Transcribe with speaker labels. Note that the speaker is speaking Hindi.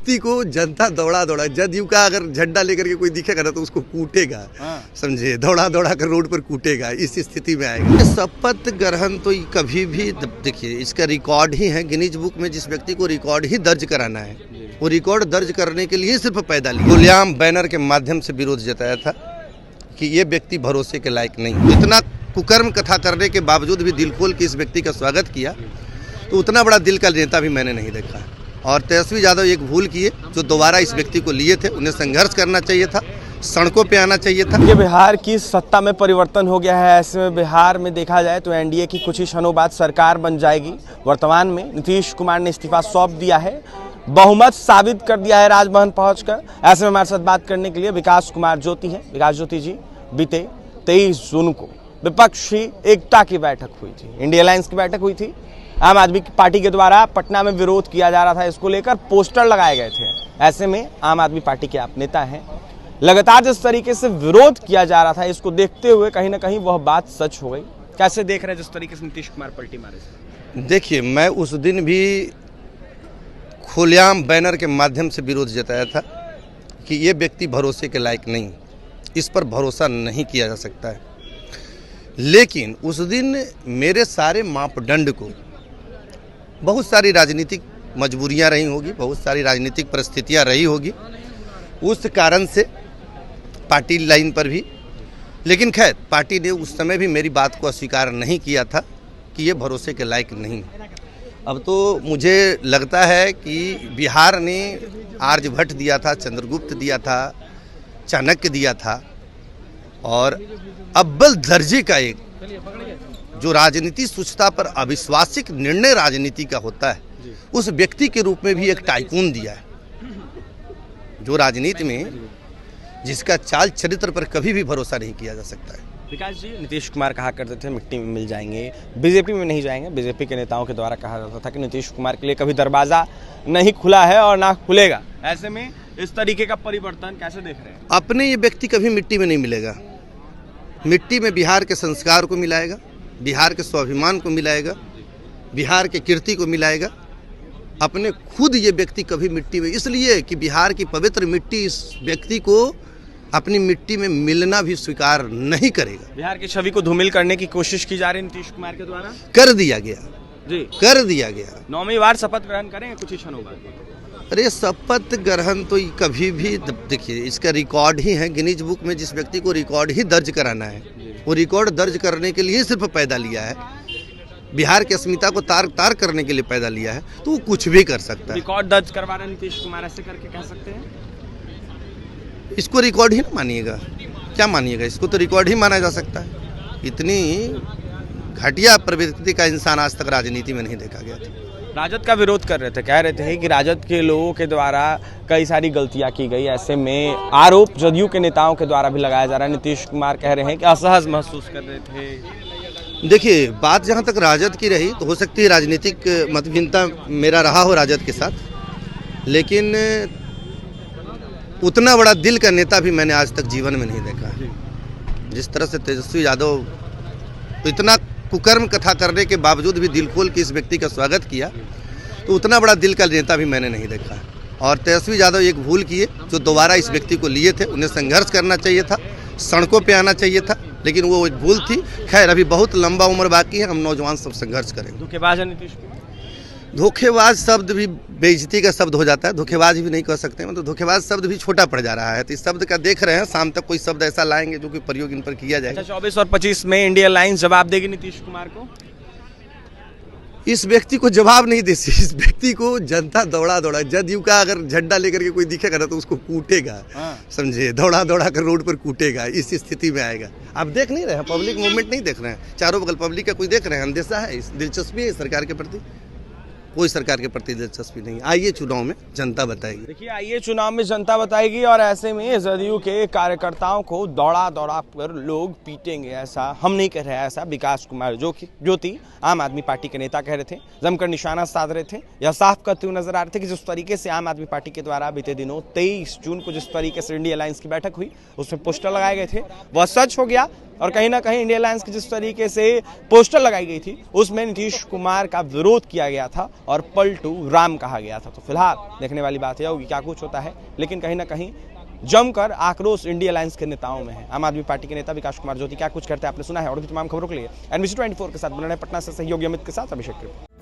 Speaker 1: व्यक्ति को जनता दौड़ा दौड़ा, जदयू का अगर झंडा लेकर के कोई दिखेगा ना तो उसको कूटेगा, समझे, दौड़ा दौड़ा कर रोड पर कूटेगा, इस स्थिति में आएगा। शपथ ग्रहण तो कभी भी, देखिए इसका रिकॉर्ड ही है गिनीज बुक में, जिस व्यक्ति को रिकॉर्ड ही दर्ज कराना है वो रिकॉर्ड दर्ज करने के लिए सिर्फ पैदा लिया। खुलेआम बैनर के माध्यम से विरोध जताया था कि ये व्यक्ति भरोसे के लायक नहीं। इतना कुकर्म कथा करने के बावजूद भी दिल खोल के इस व्यक्ति का स्वागत किया, तो उतना बड़ा दिल का नेता भी मैंने नहीं देखा। और तेजस्वी यादव एक भूल किए, जो दोबारा इस व्यक्ति को लिए थे, उन्हें संघर्ष करना चाहिए था, सड़कों पे आना चाहिए था।
Speaker 2: ये बिहार की सत्ता में परिवर्तन हो गया है। ऐसे में बिहार में देखा जाए तो एनडीए की कुछ ही क्षणों बाद सरकार बन जाएगी। वर्तमान में नीतीश कुमार ने इस्तीफा सौंप दिया है, बहुमत साबित कर दिया है राजभवन पहुंचकर। ऐसे में हमारे साथ बात करने के लिए विकास कुमार ज्योति हैं। विकास ज्योति जी, बीते 23 जून को विपक्षी एकता की बैठक हुई थी, इंडिया अलायंस की बैठक हुई थी। आम आदमी पार्टी के द्वारा पटना में विरोध किया जा रहा था, इसको लेकर पोस्टर लगाए गए थे। ऐसे में आम आदमी पार्टी के आप नेता हैं, लगातार जिस तरीके से विरोध किया जा रहा था, इसको देखते हुए कहीं ना कहीं वह बात सच हो गई। कैसे देख रहे हैं जिस तरीके से नीतीश कुमार पलटी मारे?
Speaker 1: देखिए, मैं उस दिन भी खुलेआम बैनर के माध्यम से विरोध जताया था कि ये व्यक्ति भरोसे के लायक नहीं, इस पर भरोसा नहीं किया जा सकता है। लेकिन उस दिन मेरे सारे मापदंड को, बहुत सारी राजनीतिक मजबूरियां रही होगी, बहुत सारी राजनीतिक परिस्थितियां रही होगी, उस कारण से पार्टी लाइन पर भी, लेकिन खैर पार्टी ने उस समय भी मेरी बात को अस्वीकार नहीं किया था कि ये भरोसे के लायक नहीं। अब तो मुझे लगता है कि बिहार ने आर्यभट्ट दिया था, चंद्रगुप्त दिया था, चाणक्य दिया था, और अव्वल दर्जे का एक जो राजनीति स्वच्छता पर अविश्वासिक निर्णय राजनीति का होता है, उस व्यक्ति के रूप में भी एक टाइकून दिया है, जो राजनीति में जिसका चाल चरित्र पर कभी भी भरोसा नहीं किया जा सकता है।
Speaker 2: विकास जी, नीतीश कुमार कहा करते थे मिट्टी में मिल जाएंगे, बीजेपी में नहीं जाएंगे। बीजेपी के नेताओं के द्वारा कहा जाता था कि नीतीश कुमार के लिए कभी दरवाजा नहीं खुला है और ना खुलेगा। ऐसे में इस तरीके का परिवर्तन कैसे देख रहे हैं?
Speaker 1: अपने ये व्यक्ति कभी मिट्टी में नहीं मिलेगा। मिट्टी में बिहार के संस्कार को मिलाएगा, बिहार के स्वाभिमान को मिलाएगा, बिहार के कीर्ति को मिलाएगा। अपने खुद ये व्यक्ति कभी मिट्टी में, इसलिए कि बिहार की पवित्र मिट्टी इस व्यक्ति को अपनी मिट्टी में मिलना भी स्वीकार नहीं करेगा।
Speaker 2: बिहार की छवि को धूमिल करने की कोशिश की जा रही है नीतीश कुमार के द्वारा।
Speaker 1: कर दिया गया
Speaker 2: जी,
Speaker 1: कर दिया गया।
Speaker 2: 9वीं बार शपथ ग्रहण करेंगे कुछ ही क्षणों बाद।
Speaker 1: अरे शपथ ग्रहण तो कभी भी, देखिए इसका रिकॉर्ड ही है गिनीज बुक में, जिस व्यक्ति को रिकॉर्ड ही दर्ज कराना है वो रिकॉर्ड दर्ज करने के लिए सिर्फ पैदा लिया है, बिहार की अस्मिता को तार तार करने के लिए पैदा लिया है, तो वो कुछ भी कर सकता है।
Speaker 2: रिकॉर्ड दर्ज करवा रहे नीतीश कुमार, ऐसे करके कह सकते हैं?
Speaker 1: इसको रिकॉर्ड ही ना मानिएगा, क्या मानिएगा? इसको तो रिकॉर्ड ही माना जा सकता है। इतनी घटिया प्रवृत्ति का इंसान आज तक राजनीति में नहीं देखा गया था।
Speaker 2: राजद का विरोध कर रहे थे, कह रहे थे कि राजद के लोगों के द्वारा कई सारी गलतियां की गई। ऐसे में आरोप जदयू के नेताओं के द्वारा भी लगाया जा रहा है। नीतीश कुमार कह रहे हैं कि असहज महसूस कर रहे थे।
Speaker 1: देखिए, बात जहां तक राजद की रही तो हो सकती है राजनीतिक मतभिन्नता मेरा रहा हो राजद के साथ, लेकिन उतना बड़ा दिल का नेता भी मैंने आज तक जीवन में नहीं देखा। जिस तरह से तेजस्वी यादव तो इतना कुकर्म कथा करने के बावजूद भी दिल खोल के इस व्यक्ति का स्वागत किया, तो उतना बड़ा दिल का नेता भी मैंने नहीं देखा। और तेजस्वी यादव एक भूल किए, जो दोबारा इस व्यक्ति को लिए थे, उन्हें संघर्ष करना चाहिए था, सड़कों पे आना चाहिए था, लेकिन वो एक भूल थी। खैर, अभी बहुत लंबा उम्र बाकी है, हम नौजवान सब संघर्ष करेंगे।
Speaker 2: धोखेबाज है नीतीश कुमार।
Speaker 1: धोखेबाज शब्द भी बेइज्जती का शब्द हो जाता है, धोखेबाज भी नहीं कह सकते हैं, मतलब धोखेबाज शब्द भी छोटा पड़ जा रहा है। तो इस शब्द का देख रहे हैं, शाम तक कोई शब्द ऐसा लाएंगे जो कि प्रयोग इन पर किया जाएगा।
Speaker 2: 24 और 25 में इंडिया अलायंस जवाब देगी नीतीश कुमार को?
Speaker 1: इस व्यक्ति को जवाब नहीं दे सकती। इस व्यक्ति को जनता दौड़ा दौड़ा, जदयू का अगर झंडा लेकर के कोई दिखेगा ना तो उसको कूटेगा, समझे, दौड़ा दौड़ा कर रोड पर कूटेगा, इस स्थिति में आएगा। आप देख नहीं रहे हैं, पब्लिक मूवमेंट नहीं देख रहे हैं, चारों बगल पब्लिक का कोई देख रहे हैं, अंदेशा है, दिलचस्पी है सरकार के प्रति? कोई सरकार के प्रति दिलचस्पी नहीं। आइए चुनाव में जनता बताएगी।
Speaker 2: देखिए, आइए चुनाव में जनता बताएगी। और ऐसे में जदयू के कार्यकर्ताओं को दौड़ा दौड़ा कर लोग पीटेंगे, ऐसा हम नहीं कह रहे हैं। ऐसा विकास कुमार ज्योति आम आदमी पार्टी के नेता कह रहे थे, जमकर निशाना साध रहे थे। यह साफ करते हुए नजर आ रहे थे कि जिस तरीके से आम आदमी पार्टी के द्वारा बीते दिनों 23 जून को जिस तरीके से इंडिया अलायंस की बैठक हुई, उसमें पोस्टर लगाए गए थे, वह सच हो गया। और कहीं ना कहीं इंडिया अलायंस की जिस तरीके से पोस्टर लगाई गई थी उसमें नीतीश कुमार का विरोध किया गया था और पलटू राम कहा गया था। तो फिलहाल देखने वाली बात यह होगी क्या कुछ होता है, लेकिन कहीं ना कहीं जमकर आक्रोश इंडिया अलायंस के नेताओं में है। आम आदमी पार्टी के नेता विकास कुमार ज्योति क्या कुछ करते हैं आपने सुना है, और भी तमाम खबरों के लिए NBC 24 के साथ बने रहे पटना से सहयोगी अमित के साथ अभिषेक।